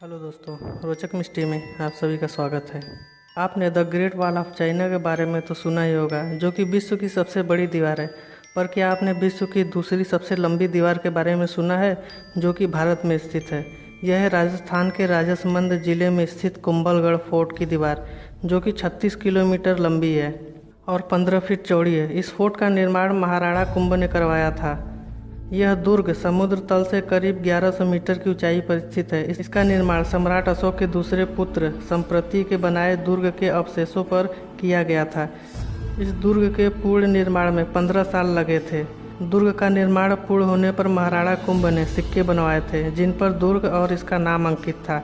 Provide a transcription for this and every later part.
Hello दोस्तों, रोचक mystery में आप सभी का स्वागत है। आपने the great wall of China के बारे में तो सुना ही होगा, जो कि विश्व की सबसे बड़ी दीवार है। पर क्या आपने विश्व की दूसरी सबसे लंबी दीवार के बारे में सुना है, जो कि भारत में स्थित है? यह है राजस्थान के राजसमंद जिले में स्थित कुंभलगढ़ फोर्ट की दीवार, जो कि 36 किलोमीटर लंबी है और 15 फीट चौड़ी है। इस फोर्ट का निर्माण महाराणा कुंभ ने करवाया था। यह दुर्ग समुद्र तल से करीब 1100 मीटर की ऊंचाई पर स्थित है। इसका निर्माण सम्राट अशोक के दूसरे पुत्र संप्रति के बनाए दुर्ग के अवशेषों पर किया गया था। इस दुर्ग के पूर्ण निर्माण में 15 साल लगे थे। दुर्ग का निर्माण पूर्ण होने पर महाराणा कुंभ ने सिक्के बनवाए थे, जिन पर दुर्ग और इसका नाम अंकित था।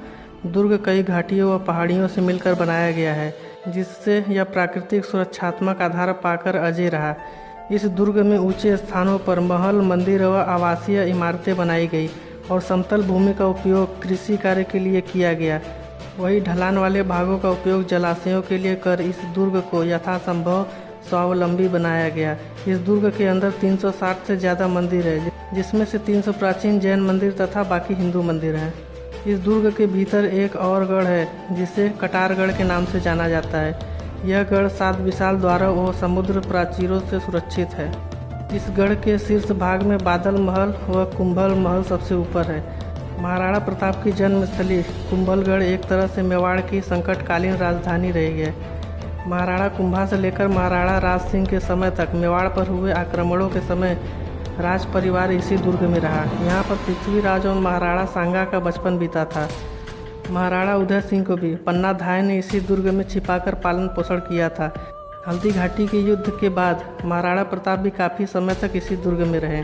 दुर्ग कई घाटियों व पहाड़ियों से मिलकर बनाया गया है, जिससे यह प्राकृतिक सुरक्षात्मक आधार पाकर अजय रहा। इस दुर्ग में ऊंचे स्थानों पर महल, मंदिर व आवासीय इमारतें बनाई गई और समतल भूमि का उपयोग कृषि कार्य के लिए किया गया। वही ढलान वाले भागों का उपयोग जलाशयों के लिए कर इस दुर्ग को यथासंभव स्वावलंबी बनाया गया। इस दुर्ग के अंदर 360 से ज़्यादा मंदिर है, जिसमें से 300 प्राचीन जैन मंदिर तथा बाकी हिंदू मंदिर हैं। इस दुर्ग के भीतर एक और गढ़ है, जिसे कटारगढ़ के नाम से जाना जाता है। यह गढ़ 7 विशाल द्वारों व समुद्र प्राचीरों से सुरक्षित है। इस गढ़ के शीर्ष भाग में बादल महल व कुंभल महल सबसे ऊपर है। महाराणा प्रताप की जन्मस्थली कुंभलगढ़ एक तरह से मेवाड़ की संकटकालीन राजधानी रही है। महाराणा कुंभा से लेकर महाराणा राज सिंह के समय तक मेवाड़ पर हुए आक्रमणों के समय राज परिवार इसी दुर्ग में रहा। यहाँ पर पृथ्वीराज और महाराणा सांगा का बचपन बीता था। महाराणा उदय सिंह को भी पन्ना धाय ने इसी दुर्ग में छिपाकर पालन पोषण किया था। हल्दी घाटी के युद्ध के बाद महाराणा प्रताप भी काफ़ी समय तक इसी दुर्ग में रहे।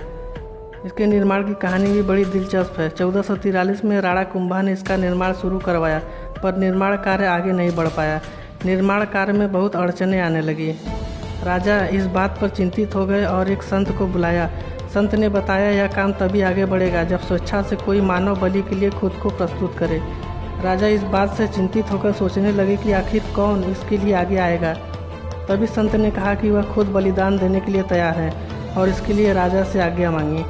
इसके निर्माण की कहानी भी बड़ी दिलचस्प है। 1443 में राणा कुंभा ने इसका निर्माण शुरू करवाया, पर निर्माण कार्य आगे नहीं बढ़ पाया। निर्माण कार्य में बहुत अड़चनें आने लगी। राजा इस बात पर चिंतित हो गए और एक संत को बुलाया। संत ने बताया, यह काम तभी आगे बढ़ेगा जब स्वेच्छा से कोई मानव बलि के लिए खुद को प्रस्तुत करे। राजा इस बात से चिंतित होकर सोचने लगे कि आखिर कौन इसके लिए आगे आएगा। तभी संत ने कहा कि वह खुद बलिदान देने के लिए तैयार है और इसके लिए राजा से आज्ञा मांगी।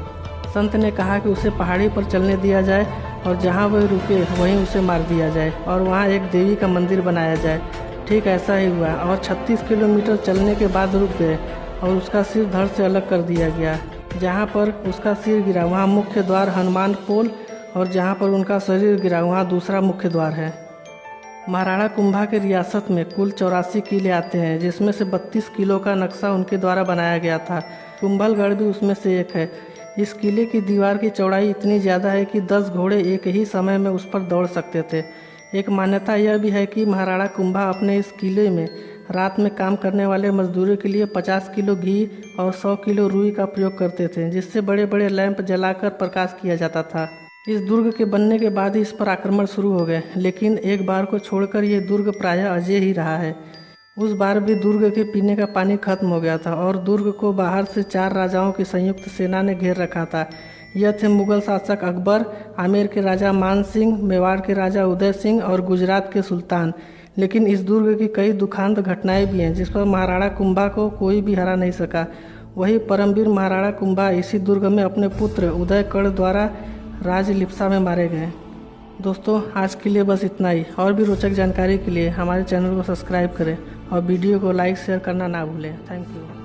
संत ने कहा कि उसे पहाड़ी पर चलने दिया जाए और जहाँ वह रुके वहीं उसे मार दिया जाए और वहाँ एक देवी का मंदिर बनाया जाए। ठीक ऐसा ही हुआ और 36 किलोमीटर चलने के बाद रुक गए और उसका सिर धड़ से अलग कर दिया गया। जहाँ पर उसका सिर गिरा वहाँ मुख्य द्वार हनुमान पोल और जहाँ पर उनका शरीर गिरा वहाँ दूसरा मुख्य द्वार है। महाराणा कुंभा के रियासत में कुल 84 किले आते हैं, जिसमें से 32 किलों का नक्शा उनके द्वारा बनाया गया था। कुंभलगढ़ भी उसमें से एक है। इस किले की दीवार की चौड़ाई इतनी ज़्यादा है कि 10 घोड़े एक ही समय में उस पर दौड़ सकते थे। एक मान्यता यह भी है कि महाराणा कुंभा अपने इस किले में रात में काम करने वाले मजदूरों के लिए 50 किलो घी और 100 किलो रुई का प्रयोग करते थे, जिससे बड़े बड़े लैंप जलाकर प्रकाश किया जाता था। इस दुर्ग के बनने के बाद ही इस पर आक्रमण शुरू हो गए, लेकिन एक बार को छोड़कर ये दुर्ग प्रायः अजय ही रहा है। उस बार भी दुर्ग के पीने का पानी खत्म हो गया था और दुर्ग को बाहर से 4 राजाओं की संयुक्त सेना ने घेर रखा था। यह थे मुगल शासक अकबर, आमेर के राजा मान सिंह, मेवाड़ के राजा उदय सिंह और गुजरात के सुल्तान। लेकिन इस दुर्ग की कई दुखांत घटनाएं भी हैं, जिस पर महाराणा कुंभा को कोई भी हरा नहीं सका। वही परमवीर महाराणा कुंभा इसी दुर्ग में अपने पुत्र उदयकर्ण द्वारा राजलिप्सा में मारे गए। दोस्तों, आज के लिए बस इतना ही। और भी रोचक जानकारी के लिए हमारे चैनल को सब्सक्राइब करें और वीडियो को लाइक शेयर करना ना भूलें। Thank you.